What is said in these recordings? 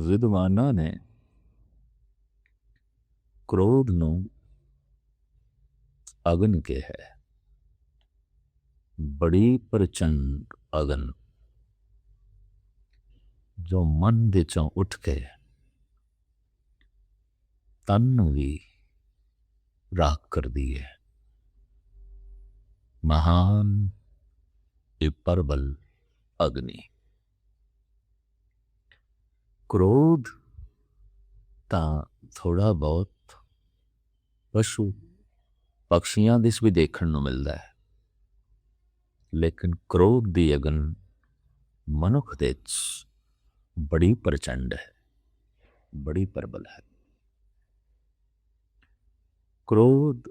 ਵਿਦਵਾਨਾਂ ਨੇ ਕ੍ਰੋਧ ਨੂੰ ਅਗਨ ਕਿਹਾ ਹੈ, ਬੜੀ ਪ੍ਰਚੰਡ ਅਗਨ ਜੋ ਮਨ ਦੇ ਚੋਂ ਉੱਠ ਕੇ ਤਨ ਨੂੰ ਵੀ ਰਾਖ ਕਰਦੀ ਹੈ। ਮਹਾਨ ਇਹ ਪ੍ਰਬਲ ਅਗਨੀ। ਕ੍ਰੋਧ ਤਾਂ ਥੋੜਾ ਬਹੁਤ ਪਸ਼ੂ ਪਕਸ਼ੀਆਂ ਦੇ ਵੀ ਦੇਖਣ ਨੂੰ ਮਿਲਦਾ ਹੈ, ਲੇਕਿਨ ਕ੍ਰੋਧ ਦੀ ਅਗਨ ਮਨੁੱਖ ਦੇ 'ਚ ਬੜੀ ਪ੍ਰਚੰਡ ਹੈ, ਬੜੀ ਪ੍ਰਬਲ ਹੈ। ਕ੍ਰੋਧ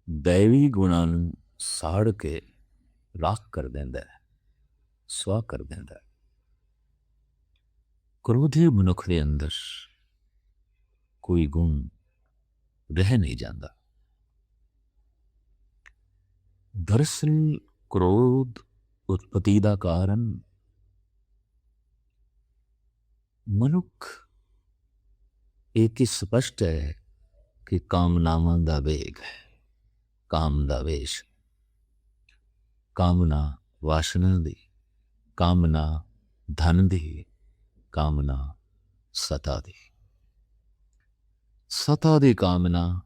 ਦੈਵੀ ਗੁਣਾਂ ਨੂੰ ਸਾੜ ਕੇ ਰਾਖ ਕਰ ਦਿੰਦਾ ਹੈ, ਸਵਾਹ ਕਰ ਦਿੰਦਾ ਹੈ। ਕ੍ਰੋਧੀ ਮਨੁੱਖ ਦੇ ਅੰਦਰ ਕੋਈ ਗੁਣ ਰਹਿ ਨਹੀਂ ਜਾਂਦਾ। ਦਰਅਸਲ ਕ੍ਰੋਧ ਉਤਪਤੀ ਦਾ ਕਾਰਨ ਮਨੁੱਖ ਇੱਕ ਹੀ ਸਪਸ਼ਟ ਹੈ ਕਿ ਕਾਮਨਾਵਾਂ ਦਾ ਵੇਗ ਹੈ, ਕਾਮ ਦਾ ਵੇਸ਼। ਕਾਮਨਾ ਵਾਸ਼ਨਾ ਦੀ, ਕਾਮਨਾ ਧਨ ਦੀ, ਕਾਮਨਾ ਸਤਾ ਦੀ। ਸਤਾ ਦੀ ਕਾਮਨਾ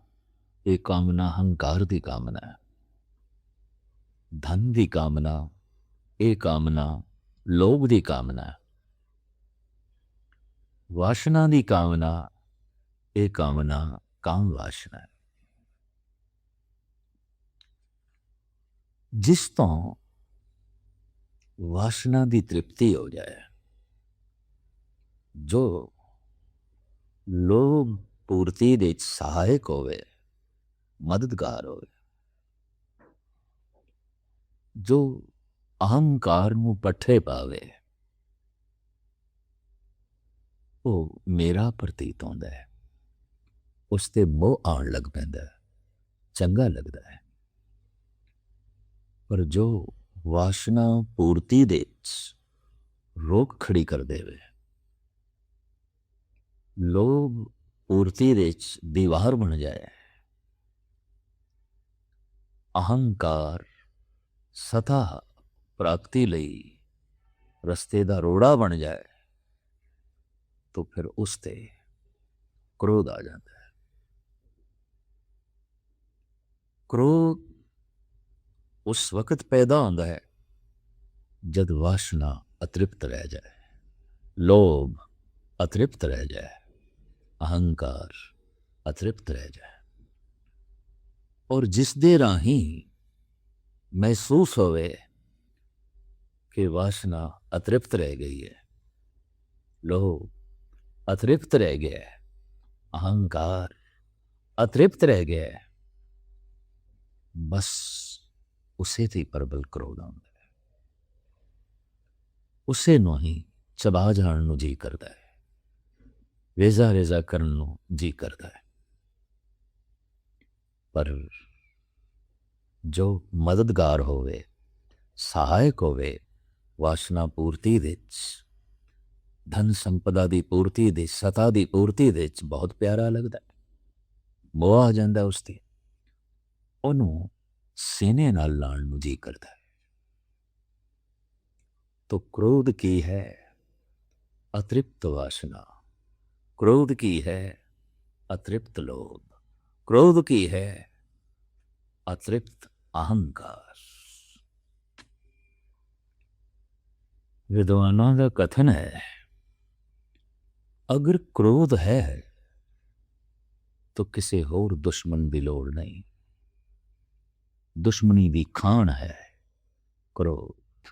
ਇਹ ਕਾਮਨਾ ਹੰਕਾਰ ਦੀ ਕਾਮਨਾ ਹੈ। ਧਨ ਦੀ ਕਾਮਨਾ ਇਹ ਕਾਮਨਾ ਲੋਭ ਦੀ ਕਾਮਨਾ ਹੈ। ਵਾਸ਼ਨਾ ਦੀ ਕਾਮਨਾ ਇਹ ਕਾਮਨਾ ਕਾਮ ਵਾਸ਼ਨਾ ਹੈ। ਜਿਸ ਤੋਂ ਵਾਸ਼ਨਾ ਦੀ ਤ੍ਰਿਪਤੀ ਹੋ ਜਾਏ, ਜੋ ਲੋਭ ਪੂਰਤੀ ਦੇ ਸਹਾਇਕ ਹੋਵੇ, ਮਦਦਗਾਰ ਹੋਵੇ, ਜੋ ਅਹੰਕਾਰ ਨੂੰ ਪੱਠੇ ਪਾਵੇ, ਉਹ ਮੇਰਾ ਪ੍ਰਤੀਤ ਹੁੰਦਾ ਹੈ, ਉਸ ਤੇ ਮੋਹ ਆਉਣ ਲੱਗ ਪੈਂਦਾ ਹੈ, ਚੰਗਾ ਲੱਗਦਾ ਹੈ। ਪਰ ਜੋ ਵਾਸ਼ਨਾ ਪੂਰਤੀ ਦੇ ਰੋਕ ਖੜੀ ਕਰ ਦੇਵੇ, ਲੋਭ ਪੂਰਤੀ ਦੇ ਦੀਵਾਰ ਬਣ ਜਾਏ, ਅਹੰਕਾਰ ਸਤਾ ਪ੍ਰਾਪਤੀ ਲਈ ਰਸਤੇ ਦਾ ਰੋੜਾ ਬਣ ਜਾਏ, तो फिर उस ते क्रोध आ जाता है। क्रोध उस वक्त पैदा होता है जब वासना अतृप्त रह जाए, लोभ अतृप्त रह जाए, अहंकार अतृप्त रह जाए, और जिस दे राही महसूस होवे कि वासना अतृप्त रह गई है, लोभ अतृप्त रह गया है, अहंकार अतृप्त रह गया है, बस उसे थी प्रबल क्रोध आंदा है। उसे नु ही चबा जान नु जी करता है, वेजा रेजा करन नु जी करता है। पर जो मददगार होवे, सहायक होवे, वासना पूर्ति विच, धन संपदा की पूर्ति दे, सता की पूर्ति दे बहुत प्यारा लगता है, मोह आ जाता उसते, उन्होंने सीने नाल लाण नूं जी करता है। तो क्रोध की है? अतृप्त वासना। क्रोध की है? अतृप्त लोभ। क्रोध की है? अतृप्त अहंकार। विद्वानों का कथन है, अगर क्रोध है तो किसी होर दुश्मन की लोड़ नहीं। दुश्मनी की खान है क्रोध।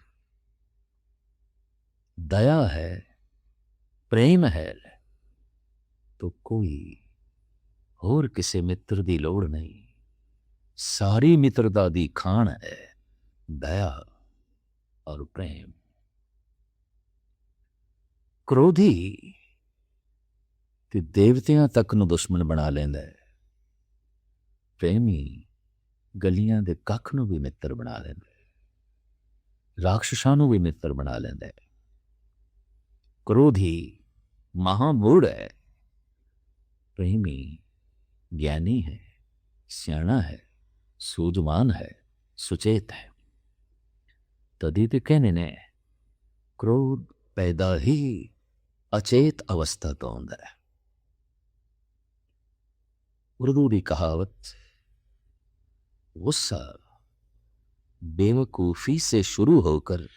दया है, प्रेम है, तो कोई होर किसी मित्र की लोड़ नहीं। सारी मित्रता की खान है दया और प्रेम। क्रोधी ते देवतियां तक नूं दुश्मन बना लेंदा है, प्रेमी गलियां दे कख नूं भी मित्र बना लेंदा है, राक्षसां नूं भी मित्र बना लेंदा है। क्रोधी महामूढ़ है, प्रेमी ज्ञानी है, सियाणा है, सूझवान है, सुचेत है। तदी ते कहने ने क्रोध पैदा ही अचेत अवस्था तो होंदा है। उर्दू की कहावत, गुस्सा बेवकूफी से शुरू होकर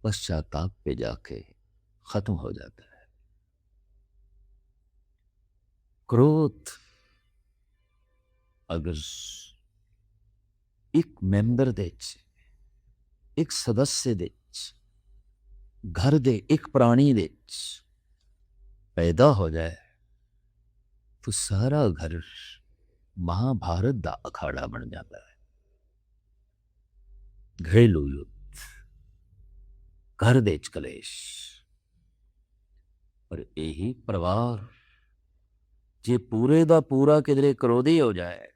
पश्चाताप पे जाके खत्म हो जाता है। क्रोध अगर एक मैंबर दे, एक सदस्य दे, घर दे एक प्राणी दे पैदा हो जाए तो सारा घर महाभारत दा अखाड़ा बन जाता है। घरेलू युद्ध, घर दे कलेश, और यही परिवार जे पूरे दा पूरा किधरे क्रोधी हो जाए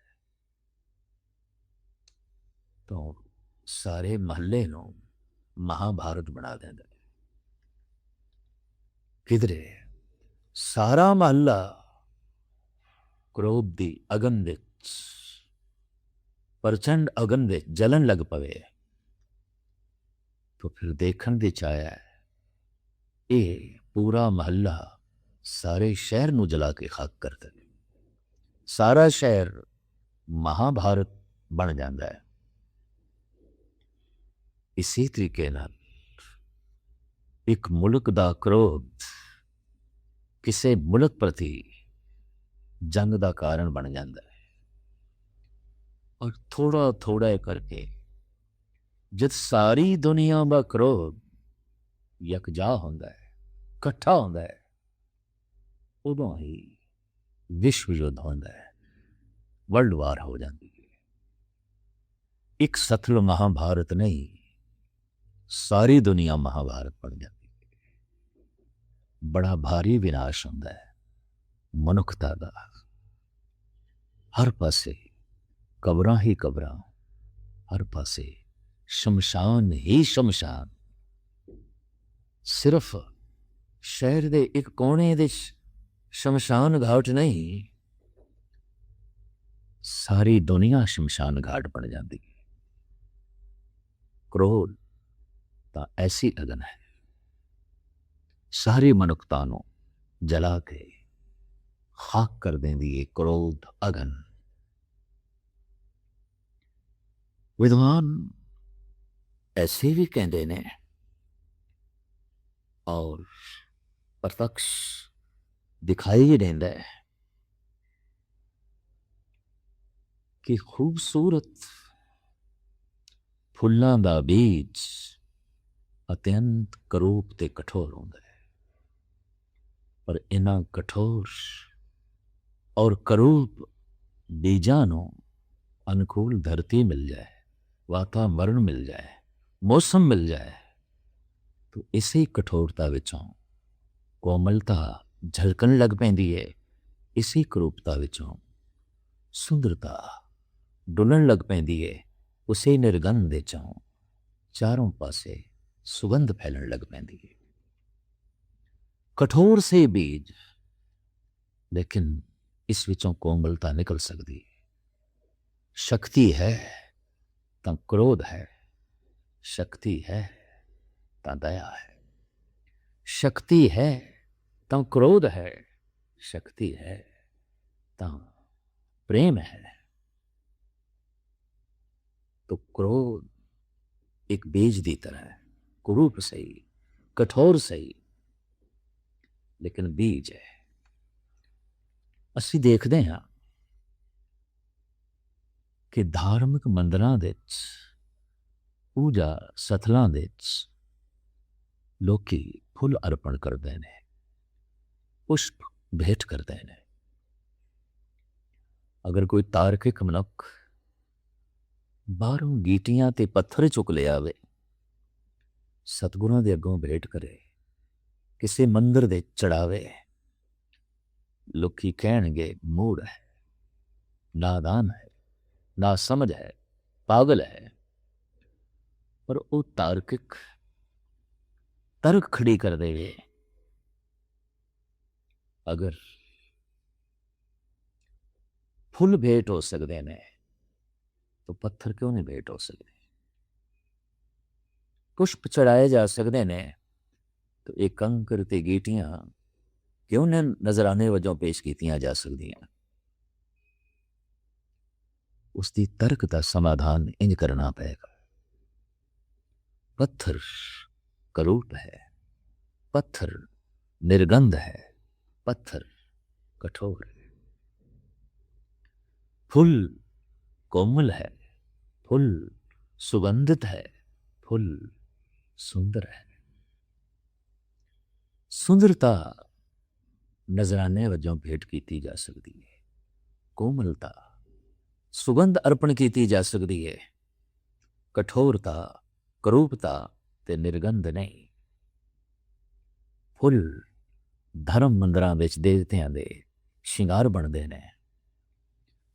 तो सारे महल्ले नो महाभारत बना देंदा है। किधरे सारा महल्ला क्रोध दी अगन दे, प्रचंड अगन दे जलन लग पवे तो फिर देखण दी छाया ये पूरा महल्ला सारे शहर नू जला के खाक कर दे। सारा शहर महाभारत बन जाता है। इसी तरीके नाल एक मुल्क दा क्रोध किसी मुल्क प्रति जंग दा कारण बन जाता है। और थोड़ा थोड़ा करके जब सारी दुनिया का क्रोध यकजा होंदा है, इकट्ठा होंदा है, उदों ही विश्व युद्ध होंदा है, वर्ल्ड वार हो जाती है। एक सतलुज महाभारत नहीं, सारी दुनिया महाभारत बन जाती है। बड़ा भारी विनाश होंदा है मनुखता दा। हर पासे कबरां ही कबरां, हर पासे शमशान ही शमशान। सिर्फ शहर दे एक कोने दे शमशान घाट नहीं, सारी दुनिया शमशान घाट बन जाती है। क्रोध ता ऐसी अगन है, सारी मनुखता नू जला के खाक कर देंदी है क्रोध अगन। विद्वान ऐसे भी कहते ने और प्रत्यक्ष दिखाई ही देता है कि खूबसूरत फुल्लां दा बीज अत्यंत करूप ते कठोर होंदा है, पर इन्हां कठोर और करूप बीजां नूं अनुकूल धरती मिल जाए, वातावरण मिल जाए, मौसम मिल जाए तो इसी कठोरता विचों कोमलता झलकन लग पैंदी है। इसी करूपता विचों सुंदरता डुलन लग पैंदी है। उसे निर्गंध विचों चारों पासे सुगंध फैलन लग पैंदी है। कठोर से बीज, लेकिन इस विचों कोमलता निकल सकती है। शक्ति है तो क्रोध है, शक्ति है तो दया है, शक्ति है तो क्रोध है, शक्ति है तो प्रेम है। तो क्रोध एक बीज दी तरह है, कुरूप सही, कठोर सही, लेकिन बीज है। असी देखते हैं कि धार्मिक मंदिरां दे विच, पूजा सथलां दे विच लोकी फुल अर्पण करते हैं, पुष्प भेंट करते हैं। अगर कोई तार्किक मनुख बाहरों गीटियां ते पत्थर चुक ले आवे, सतगुरां दे अगों भेंट करे, किसी मंदिर दे चढ़ावे, लोकी कहणगे मूढ़ है, नादान है, ना समझ है, पागल है। पर वो तार्किक तर्क खड़ी कर देवे अगर फुल भेंट हो सकते ने तो पत्थर क्यों नहीं भेंट हो सकते? पुष्प चढ़ाए जा सकते ने तो एक कंकर ते गीटियां क्यों ने नजराने वजों पेश कीतियां जा सकदियां? उसकी तर्क का समाधान इंज करना पेगा। पत्थर करूप है, पत्थर निर्गंध है, पत्थर कठोर है। फूल कोमल है, फूल सुगंधित है, फूल सुंदर है। सुंदरता नजराने वजों भेंट की जा सकती है, कोमलता सुगंध अर्पण की जा सकती है, कठोरता करूपता ते निर्गंध नहीं। फुल धर्म मंदिरां विच देवतियां दे शिंगार बनते ने,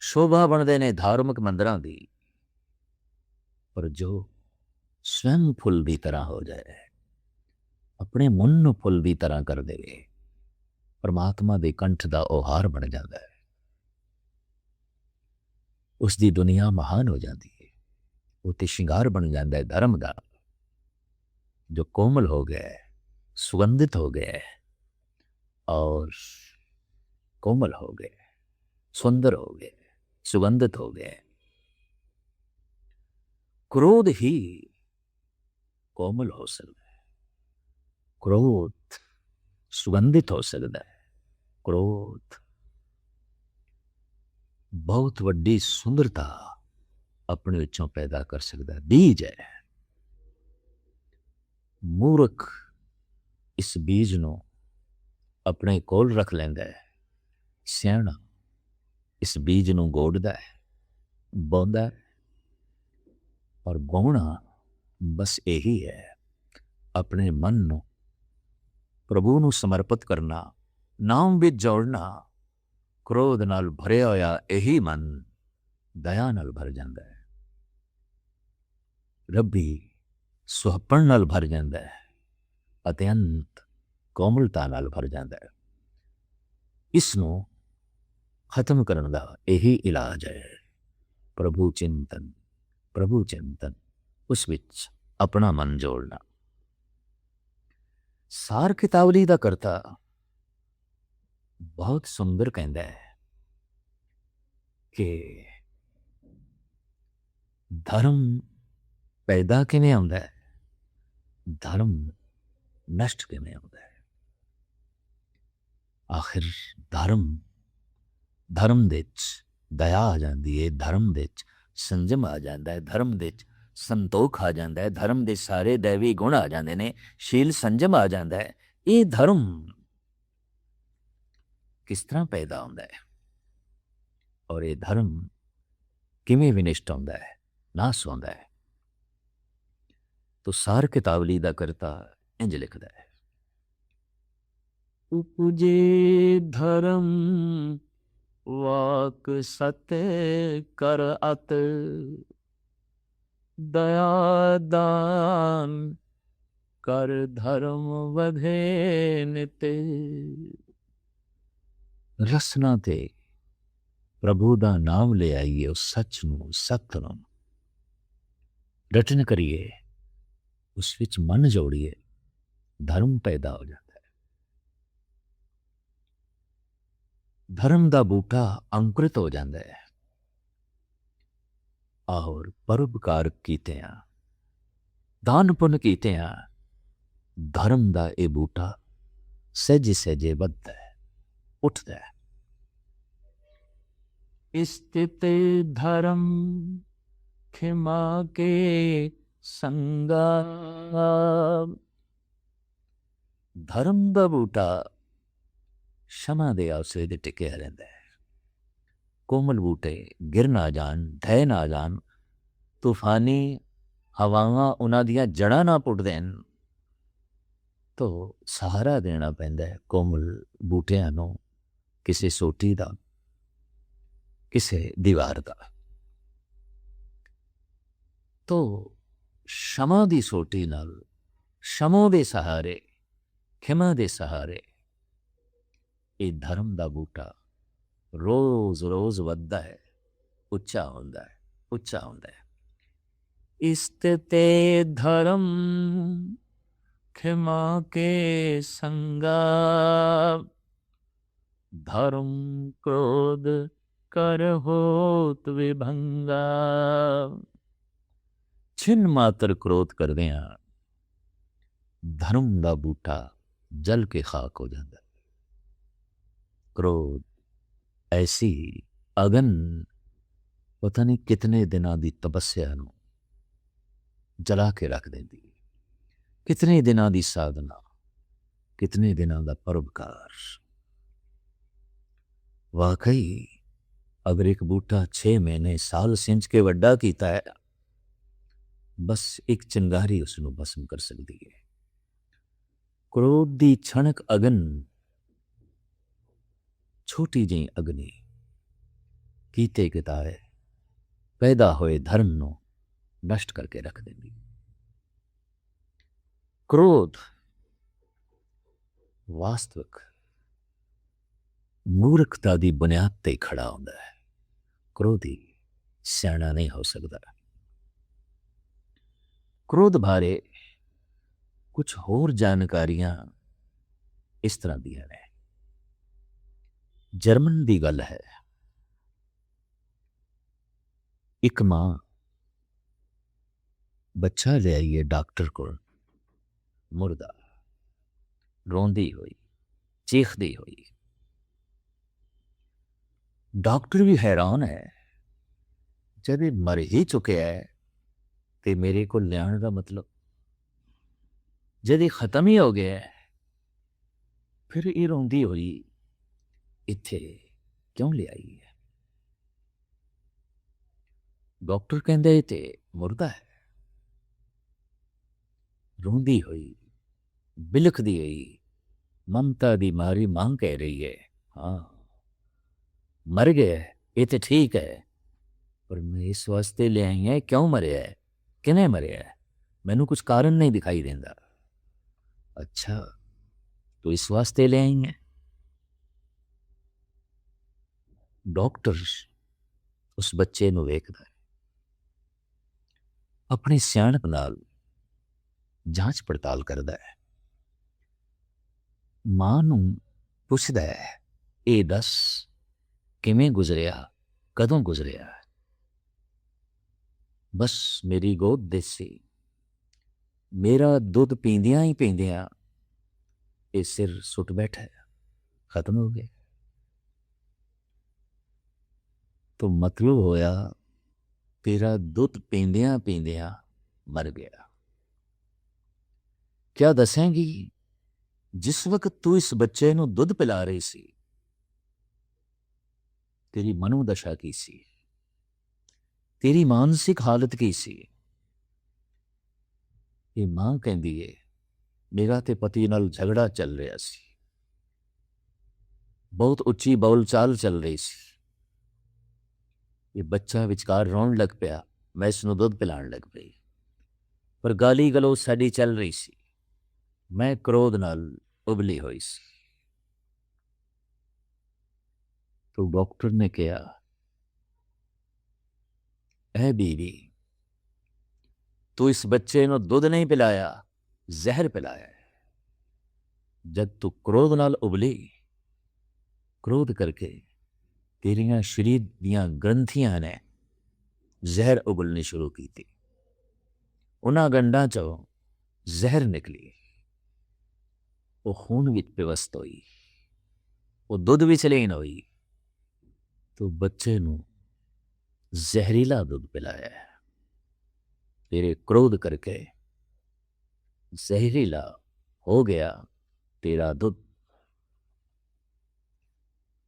शोभा बनते ने धार्मिक मंदिरां दी, पर जो स्वयं फुल की तरह हो जाए, अपने मन नूं फुल की तरह कर दे, परमात्मा के कंठ का ओ हार बन जाता है। उसकी दुनिया महान हो जाती है, उत्ते शिंगार बन जाता है धर्म का, जो कोमल हो गया है, सुगंधित हो गया है और कोमल हो गया है, सुंदर हो गया है, सुगंधित हो गया है। क्रोध ही कोमल हो सकता है, क्रोध सुगंधित हो सकता है, क्रोध बहुत वड्डी सुंदरता अपने विचों पैदा कर सकता है। बीज है, मूर्ख इस बीज नूं अपने कोल रख लेंदा है, सियाणा इस बीज नूं गोड़दा है, बोंदा है, और बोना बस यही है, अपने मन नूं प्रभु नूं समर्पित करना, नाम विच जोड़ना। क्रोध नाल भरिया होया यही मन दया नाल भर जाता है, रब्बी सुहपण नाल भर जाता है, अत्यंत कोमलता नाल भर जाता है। इसनों खत्म करने का यही इलाज है, प्रभु चिंतन, प्रभु चिंतन, उस विच अपना मन जोड़ना। सार कितावली का करता बहुत सुंदर कहता है कि धर्म पैदा किवें आउंदा है, धर्म नष्ट किवें होता है। आखिर धर्म धर्म दे दया आ जाती है, धर्म दे संजम आ जाता है, धर्म दे संतोख आ जाता है, धर्म दे सारे दैवी गुण आ जाते हैं, शील संजम आ जाता है। ये धर्म किस तरह पैदा होता है और ये धर्म किवें विनिष्ट होता है, नाश होता है? तो सार कितावली का करता इंज लिखता है, उपजे धर्म वाक सत्य कर अत, दया दान कर धर्म वधे नित। रसना ते प्रभु का नाम ले आइए, उस सच नूं सत्य नूं रटन करिए, उस विच मन जोड़िए, धर्म पैदा हो जाता है। धर्म का बूटा अंकुरित हो जाता है और परोपकार कीते हैं, दान पुण्य कीते हैं, धर्म का यह बूटा सहजे सहजे बढ़ता है, उठता है। स्थित धर्म खिमा के संगा, धर्म का बूटा क्षमा दे आसरे दे टिकिया रहता है। कोमल बूटे गिर ना जान, ढह ना जान, तूफानी हवावां उन्हां दियां जड़ां ना पुट देन, तो सहारा देना पैंदा है कोमल बूटियां नूं, किसी सोटी दा, किसी दीवार का। तो क्षमा दी सोटी नाल, क्षमा दे सहारे, खिमा दे सहारे ਇਹ ਧਰਮ ਦਾ ਬੂਟਾ ਰੋਜ਼ ਰੋਜ਼ ਵੱਧਦਾ ਹੈ, ਉੱਚਾ ਹੁੰਦਾ ਹੈ, ਉੱਚਾ ਹੁੰਦਾ ਹੈ। ਇਸਤੇ ਧਰਮ ਖਿਮਾ ਕੇ ਸੰਗਾ, ਧਰਮ ਕ੍ਰੋਧ ਕਰ ਹੋਤ ਵਿਭੰਗਾ। ਛਿਨ ਮਾਤਰ ਕ੍ਰੋਧ ਕਰਦੇ ਹਾਂ, ਧਰਮ ਦਾ ਬੂਟਾ ਜਲ ਕੇ ਖਾਕ ਹੋ ਜਾਂਦਾ। ਕ੍ਰੋਧ ਐਸੀ ਅਗਨ ਪਤਾ ਨਹੀਂ ਕਿਤਨੇ ਦਿਨਾਂ ਦੀ ਤਪੱਸਿਆ ਨੂੰ ਜਲਾ ਕੇ ਰੱਖ ਦਿੰਦੀ ਹੈ, ਕਿਤਨੇ ਦਿਨਾਂ ਦੀ ਸਾਧਨਾ, ਕਿਤਨੇ ਦਿਨਾਂ ਦਾ ਪਰਉਪਕਾਰ। ਵਾਕਈ ਅਗਰ ਇੱਕ ਬੂਟਾ 6 ਮਹੀਨੇ ਸਾਲ ਸਿੰਚ ਕੇ ਵੱਡਾ ਕੀਤਾ ਹੈ, ਬਸ ਇੱਕ ਚਿੰਗਾਰੀ ਉਸ ਨੂੰ ਭਸਮ ਕਰ ਸਕਦੀ ਹੈ। ਕ੍ਰੋਧ ਦੀ ਛਣਕ ਅਗਨ, ਛੋਟੀ ਜਿਹੀ ਅਗਨੀ ਕੀਤੇ ਕਿਤਾਏ ਪੈਦਾ ਹੋਏ ਧਰਮ ਨੂੰ ਨਸ਼ਟ ਕਰਕੇ ਰੱਖ ਦਿੰਦੀ। ਕ੍ਰੋਧ ਵਾਸਤਵਿਕ ਮੂਰਖਤਾ ਦੀ ਬੁਨਿਆਦ ਤੇ ਖੜਾ ਹੁੰਦਾ ਹੈ। ਕ੍ਰੋਧੀ ਸਿਆਣਾ ਨਹੀਂ ਹੋ ਸਕਦਾ। ਕ੍ਰੋਧ ਬਾਰੇ ਕੁਝ ਹੋਰ ਜਾਣਕਾਰੀਆਂ ਇਸ ਤਰ੍ਹਾਂ ਦੀਆਂ ਨੇ। ਜਰਮਨ ਦੀ ਗੱਲ ਹੈ, ਇੱਕ ਮਾਂ ਬੱਚਾ ਲੈ ਆਈ ਹੈ ਡਾਕਟਰ ਕੋਲ, ਮੁਰਦਾ, ਰੋਂਦੀ ਹੋਈ, ਚੀਖਦੀ ਹੋਈ। ਡਾਕਟਰ ਵੀ ਹੈਰਾਨ ਹੈ, ਜਦ ਇਹ ਮਰ ਹੀ ਚੁੱਕਿਆ ਹੈ ਤੇ ਮੇਰੇ ਕੋਲ ਲਿਆਉਣ ਦਾ ਮਤਲਬ, ਜਦ ਇਹ ਖਤਮ ਹੀ ਹੋ ਗਿਆ ਹੈ, ਫਿਰ ਇਹ ਰੋਂਦੀ ਹੋਈ ਇੱਥੇ ਕਿਉਂ ਲਿਆਈ ਹੈ? ਡਾਕਟਰ ਕਹਿੰਦੇ ਤੇ ਮੁਰਦਾ ਹੈ। ਰੋਂਦੀ ਹੋਈ, ਬਿਲਖਦੀ ਹੋਈ, ਮਮਤਾ ਦੀ ਮਾਰੀ ਮਾਂ ਕਹਿ ਰਹੀ ਹੈ, ਹਾਂ ਮਰ ਗਿਆ ਇਹ ਤੇ ਠੀਕ ਹੈ, ਪਰ ਮੈਂ ਇਸ ਵਾਸਤੇ ਲਿਆਈ ਹੈ, ਕਿਉਂ ਮਰਿਆ ਹੈ, ਕਿਵੇਂ ਮਰਿਆ ਹੈ, ਮੈਨੂੰ ਕੁਝ ਕਾਰਨ ਨਹੀਂ ਦਿਖਾਈ ਦਿੰਦਾ। ਅੱਛਾ ਤੂੰ ਇਸ ਵਾਸਤੇ ਲਿਆਈ ਹੈ? ਡਾਕਟਰ ਉਸ ਬੱਚੇ ਨੂੰ ਵੇਖਦਾ ਹੈ, ਆਪਣੀ ਸਿਆਣਪ ਨਾਲ ਜਾਂਚ ਪੜਤਾਲ ਕਰਦਾ ਹੈ, ਮਾਂ ਨੂੰ ਪੁੱਛਦਾ ਹੈ, ਇਹ ਦੱਸ ਕਿਵੇਂ ਗੁਜ਼ਰਿਆ, ਕਦੋਂ ਗੁਜ਼ਰਿਆ? ਬਸ ਮੇਰੀ ਗੋਦ ਦੇ ਸੀ, ਮੇਰਾ ਦੁੱਧ ਪੀਂਦਿਆਂ ਹੀ ਪੀਂਦਿਆਂ ਇਹ ਸਿਰ ਸੁੱਟ ਬੈਠਾ, ਖਤਮ ਹੋ ਗਿਆ। तो मतलब होया तेरा दुध पींदिया पींदिया मर गया। क्या दसेंगी जिस वक्त तू इस बच्चे नू दुध पिला रही सी, तेरी मनोदशा की सी, तेरी मानसिक हालत की सी? ये मां कहती है मेरा ते पति नाल झगड़ा चल रहा सी, बहुत उच्ची बोल चाल चल रही सी, ये बच्चा विचकार रोन लग पिया, मैं इसनूं दुध पिलाण लग पई, पर गाली गलोच साडी चल रही सी, मैं क्रोध नाल उबली हुई सी। तो डॉक्टर ने कहा, ऐ बीवी तू इस बच्चे नूं दुध नहीं पिलाया, जहर पिलाया है। जब तू क्रोध नाल उबली, क्रोध करके तेरियां शरीर दियां ग्रंथियां ने जहर उबलनी शुरू की थी, उन्हां गंढां चों जहर निकली, वो खून विच पिवस्त हुई, वो दुध विच लीन हुई, तो बच्चे नूं जहरीला दुध पिलाया है। तेरे क्रोध करके जहरीला हो गया तेरा दुध।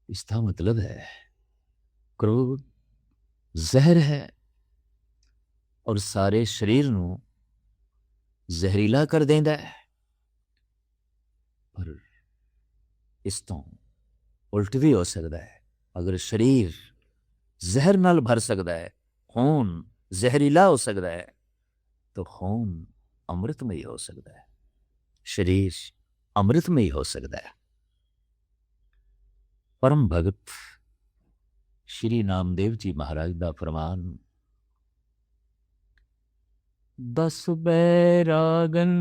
इसका मतलब है क्रोध जहर है और सारे शरीर नूं जहरीला कर देंदा है। पर इस तो उल्ट भी हो सकता है, अगर शरीर जहर नाल भर सकता है, खून जहरीला हो सकता है, तो खून अमृतमयी हो सकता है, शरीर अमृतमयी हो सकता है। परम भगत श्री नामदेव जी महाराज का फरमान, 10 बैरागन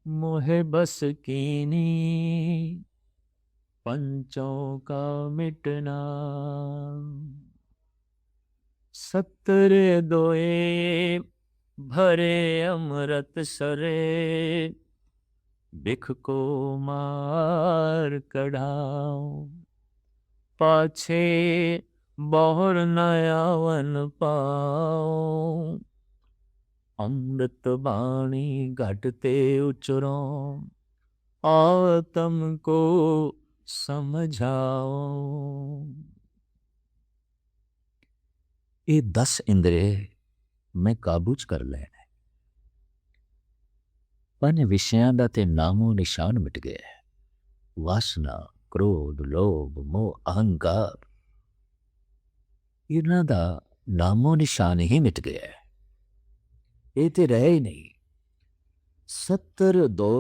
मोहे बस कीनी, पंचों का मिटना। 70 दोए भरे अमृत सरे, बिख को मार कढ़ाओ। पाछे बहुर नयावन पाओ, अमृत बाणी घटते उचरो, आत्म को समझाओ। ये 10 इंद्रे मैं काबू च कर लेने। पंज विषयां दा ते नामो निशान मिट गया। वासना, क्रोध, लोभ, मोह, अहंकार, इन्हां दा नामो निशान ही मिट गया। ये ते रहे ही नहीं। 70 दो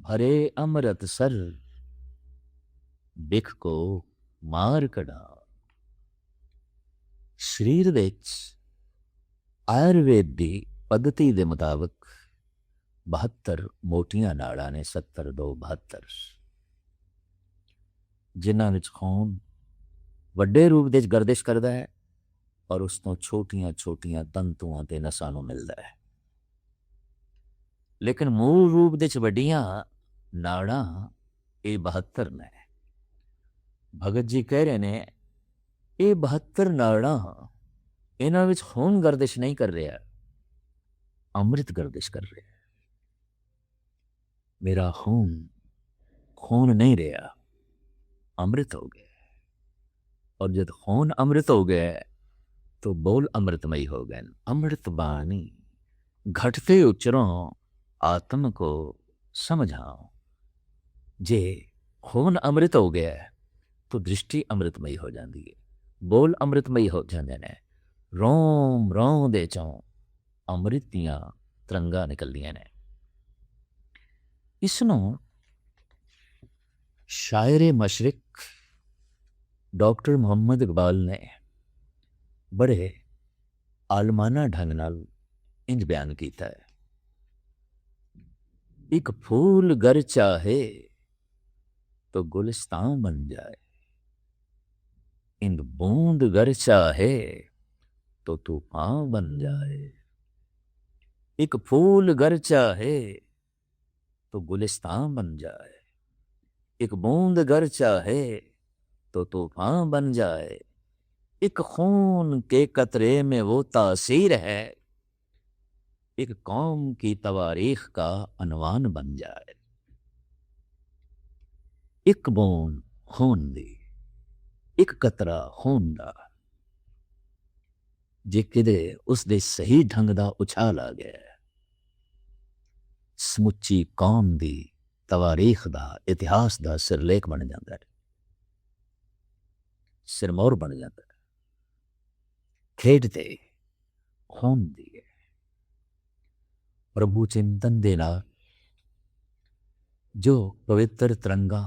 भरे अमृत सर, बिख को मार कढ़ा। शरीर विच आयुर्वेद की पद्धति के मुताबिक 72 मोटियां नाड़ां ने, 70 दो 72, जिन्हां विच खून वड्डे रूप विच गर्दिश करता है और उस तो छोटियां छोटियां तंतुआं ते नसां नूं मिलदा है। लेकिन मूल रूप विच वड्डियां नाड़ां ये 72 ने। भगत जी कह रहे ने, ये 72 नाड़ां, इन्हां विच खून गर्दिश नहीं कर रहा, अमृत गर्दिश कर रहा। मेरा खून खून नहीं रहा, अमृत हो गया। और जब खून अमृत हो गया तो बोल अमृतमयी हो गए। अमृत बाणी घटते उचरों, आत्म को समझाओ। जे खून अमृत हो गया तो दृष्टि अमृतमयी हो जाती है, बोल अमृतमयी हो जाते ने। रोम रोम दे चों अमृत दियां तरंगा निकलदियां ने। इसनों शायरे मशरिक डॉक्टर मुहम्मद इकबाल ने बड़े आलमाना ढंग नाल इंज बयान किया है। एक फूल गर चाहे तो गुलिस्तान बन जाए, इंद बूंद गर चाहे तो तूफान बन जाए। एक फूल गर चाहे तो गुलिस्तान बन जाए, एक बूंद गर चाहे तो तूफान बन जाए। एक खून के कतरे में वो तासीर है, एक कौम की तवारीख का अनवान बन जाए। एक बूंद खून दी, एक कतरा खून दा, जे किदे उसदे सही ढंग दा उछाल आ गया, समुची कौम दी तवारीख दा, इतिहास दा सिरलेख बन जाता है, सिरमौर बन जाता है। खेडते खून दी प्रभु चिंतन दे नाल जो पवित्र तरंगा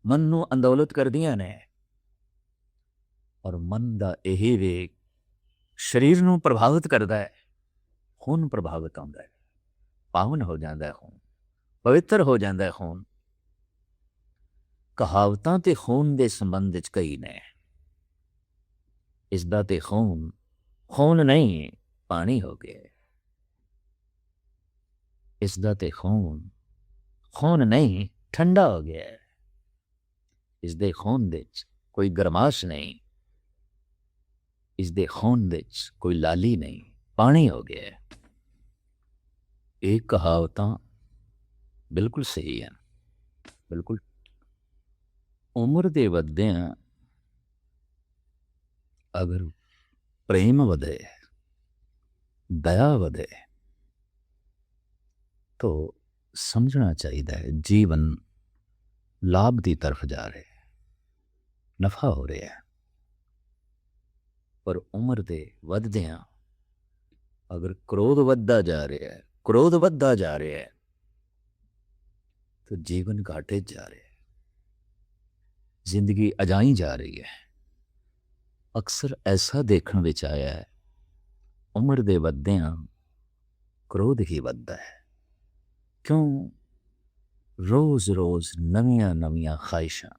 मन नूं अंदौलत करदियां ने, और मन दा यही वेग शरीर नूं प्रभावित करता है। खून प्रभावित होता है, पावन हो जाता है खून, पवित्र हो जाता है खून। कहावतां ते खून दे संबंध विच कई ने। इसदा ते खून खून नहीं पानी हो गया। इसदा ते खून खून नहीं ठंडा हो गया। इसदे खून विच कोई गरमाश नहीं, इसदे खून विच कोई लाली नहीं, पानी हो गया। ये कहावतां बिल्कुल सही है, बिल्कुल। उम्र दे वधिया अगर प्रेम वधे, दया वधे, तो समझना चाहिए है जीवन लाभ की तरफ जा रहे, नफा हो रहा है। पर उम्र दे वधदियां अगर क्रोध वधदा जा रहा है, क्रोध वधदा जा रहा है, तो जीवन घाटे जा रहा है। ਜ਼ਿੰਦਗੀ ਅਜਾਈ ਜਾ ਰਹੀ ਹੈ। ਅਕਸਰ ਐਸਾ ਦੇਖਣ ਵਿੱਚ ਆਇਆ ਹੈ, ਉਮਰ ਦੇ ਵੱਧਦਿਆਂ ਕ੍ਰੋਧ ਹੀ ਵੱਧਦਾ ਹੈ। ਕਿਉਂ? ਰੋਜ਼-ਰੋਜ਼ ਨਵੀਆਂ-ਨਵੀਆਂ ਖਾਹਿਸ਼ਾਂ,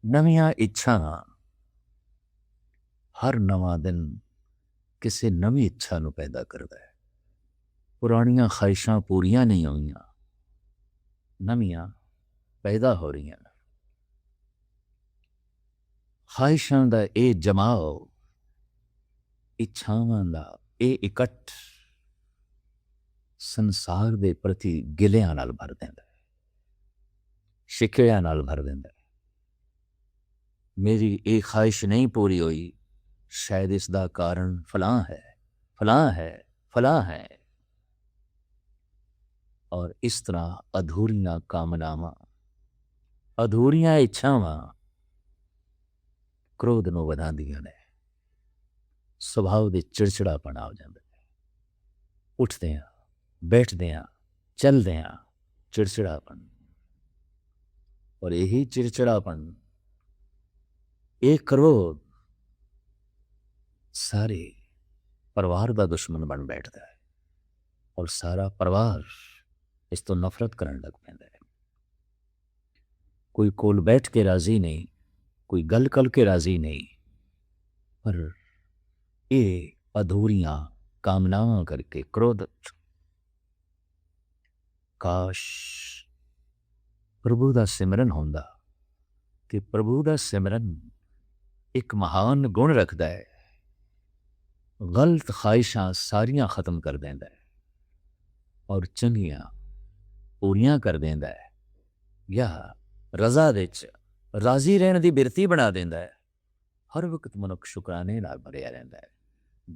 ਨਵੀਆਂ ਇੱਛਾਵਾਂ। ਹਰ ਨਵਾਂ ਦਿਨ ਕਿਸੇ ਨਵੀਂ ਇੱਛਾ ਨੂੰ ਪੈਦਾ ਕਰਦਾ ਹੈ। ਪੁਰਾਣੀਆਂ ਖਾਹਿਸ਼ਾਂ ਪੂਰੀਆਂ ਨਹੀਂ ਹੋਈਆਂ, ਨਵੀਆਂ ਪੈਦਾ ਹੋ ਰਹੀਆਂ। ਖਾਹਿਸ਼ਾਂ ਦਾ ਇਹ ਜਮਾਓ, ਇੱਛਾਵਾਂ ਦਾ ਇਹ ਇਕੱਠ ਸੰਸਾਰ ਦੇ ਪ੍ਰਤੀ ਗਿਲਿਆਂ ਨਾਲ ਭਰ ਦਿੰਦਾ ਹੈ, ਸ਼ਿਕਵਿਆਂ ਨਾਲ ਭਰ ਦਿੰਦਾ ਹੈ। ਮੇਰੀ ਇਹ ਖਾਹਿਸ਼ ਨਹੀਂ ਪੂਰੀ ਹੋਈ, ਸ਼ਾਇਦ ਇਸ ਦਾ ਕਾਰਨ ਫਲਾਂ ਹੈ, ਫਲਾਂ ਹੈ, ਫਲਾਂ ਹੈ। ਔਰ ਇਸ ਤਰ੍ਹਾਂ ਅਧੂਰੀਆਂ ਕਾਮਨਾਵਾਂ, ਅਧੂਰੀਆਂ ਇੱਛਾਵਾਂ ਕ੍ਰੋਧ ਨੂੰ ਵਧਾਉਂਦੀਆਂ ਨੇ। ਸੁਭਾਅ ਦੇ ਚਿੜਚਿੜਾਪਣ ਆ ਜਾਂਦਾ ਹੈ। ਉੱਠਦੇ ਹਾਂ, ਬੈਠਦੇ ਹਾਂ, ਚੱਲਦੇ ਹਾਂ, ਚਿੜਚਿੜਾਪਣ। ਔਰ ਇਹੀ ਚਿੜਚਿੜਾਪਣ, ਇਹ ਕ੍ਰੋਧ ਸਾਰੇ ਪਰਿਵਾਰ ਦਾ ਦੁਸ਼ਮਣ ਬਣ ਬੈਠਦਾ ਹੈ। ਔਰ ਸਾਰਾ ਪਰਿਵਾਰ ਇਸ ਤੋਂ ਨਫ਼ਰਤ ਕਰਨ ਲੱਗ ਪੈਂਦਾ ਹੈ। ਕੋਈ ਕੋਲ ਬੈਠ ਕੇ ਰਾਜ਼ੀ ਨਹੀਂ, ਕੋਈ ਗੱਲ ਕਰਕੇ ਰਾਜ਼ੀ ਨਹੀਂ। ਪਰ ਇਹ ਅਧੂਰੀਆਂ ਕਾਮਨਾਵਾਂ ਕਰਕੇ ਕ੍ਰੋਧਤ। ਕਾਸ਼ ਪ੍ਰਭੂ ਦਾ ਸਿਮਰਨ ਹੁੰਦਾ, ਕਿ ਪ੍ਰਭੂ ਦਾ ਸਿਮਰਨ ਇੱਕ ਮਹਾਨ ਗੁਣ ਰੱਖਦਾ ਹੈ। ਗਲਤ ਖਾਹਿਸ਼ਾਂ ਸਾਰੀਆਂ ਖਤਮ ਕਰ ਦਿੰਦਾ ਹੈ ਔਰ ਚੰਗੀਆਂ ਪੂਰੀਆਂ ਕਰ ਦਿੰਦਾ ਹੈ। ਜਾਂ ਰਜ਼ਾ ਵਿੱਚ ਰਾਜ਼ੀ ਰਹਿਣ ਦੀ ਬਿਰਤੀ ਬਣਾ ਦਿੰਦਾ ਹੈ। ਹਰ ਵਕਤ ਮਨੁੱਖ ਸ਼ੁਕਰਾਨੇ ਨਾਲ ਭਰਿਆ ਰਹਿੰਦਾ ਹੈ,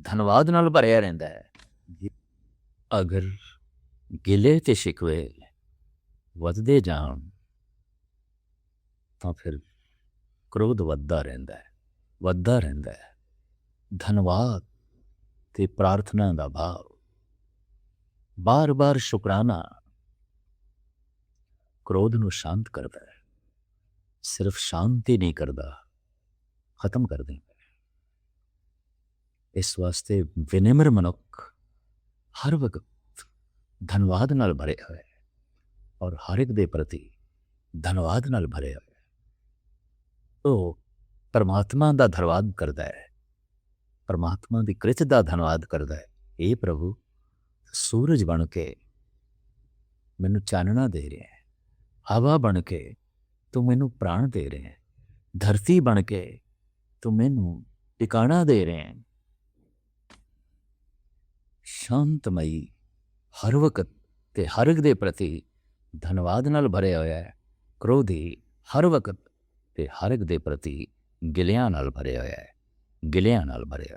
ਧੰਨਵਾਦ ਨਾਲ ਭਰਿਆ ਰਹਿੰਦਾ ਹੈ। ਅਗਰ ਗਿਲੇ ਤੇ ਸ਼ਿਕਵੇ ਵੱਧਦੇ ਜਾਣ ਤਾਂ ਫਿਰ ਕ੍ਰੋਧ ਵੱਧਦਾ ਰਹਿੰਦਾ ਹੈ, ਵੱਧਦਾ ਰਹਿੰਦਾ ਹੈ। ਧੰਨਵਾਦ ਤੇ ਪ੍ਰਾਰਥਨਾ ਦਾ ਭਾਵ, ਬਾਰ-ਬਾਰ ਸ਼ੁਕਰਾਨਾ ਕ੍ਰੋਧ ਨੂੰ ਸ਼ਾਂਤ ਕਰਦਾ ਹੈ। ਸਿਰਫ ਸ਼ਾਂਤੀ ਨਹੀਂ ਕਰਦਾ, ਖਤਮ ਕਰ ਦਿੰਦਾ ਹੈ। ਇਸ ਵਾਸਤੇ ਵਿਨਿਮਰ ਮਨੁੱਖ ਹਰ ਵਕਤ ਧੰਨਵਾਦ ਨਾਲ ਭਰੇ ਹੋਏ ਔਰ ਹਰ ਇੱਕ ਦੇ ਪ੍ਰਤੀ ਧੰਨਵਾਦ ਨਾਲ ਭਰੇ ਹੋਏ। ਉਹ ਪਰਮਾਤਮਾ ਦਾ ਧੰਨਵਾਦ ਕਰਦਾ ਹੈ, ਪਰਮਾਤਮਾ ਦੀ ਕ੍ਰਿਤ ਦਾ ਧੰਨਵਾਦ ਕਰਦਾ ਹੈ। ਇਹ ਪ੍ਰਭੂ, ਸੂਰਜ ਬਣ ਕੇ ਮੈਨੂੰ ਚਾਨਣਾ ਦੇ ਰਿਹਾ ਹੈ, ਹਵਾ ਬਣ ਕੇ ਤੂੰ ਮੈਨੂੰ ਪ੍ਰਾਣ ਦੇ ਰਿਹਾ ਹੈ, ਧਰਤੀ ਬਣ ਕੇ ਤੂੰ ਮੈਨੂੰ ਟਿਕਾਣਾ ਦੇ ਰਿਹਾ ਹੈ। ਸ਼ਾਂਤਮਈ ਹਰ ਵਕਤ ਤੇ ਹਰ ਇੱਕ ਦੇ ਪ੍ਰਤੀ ਧੰਨਵਾਦ ਨਾਲ ਭਰਿਆ ਹੋਇਆ ਹੈ। ਕ੍ਰੋਧੀ ਹਰ ਵਕਤ ਤੇ ਹਰ ਇੱਕ ਦੇ ਪ੍ਰਤੀ ਗਿਲਿਆਂ ਨਾਲ ਭਰਿਆ ਹੋਇਆ ਹੈ, ਗਿਲਿਆਂ ਨਾਲ ਭਰਿਆ।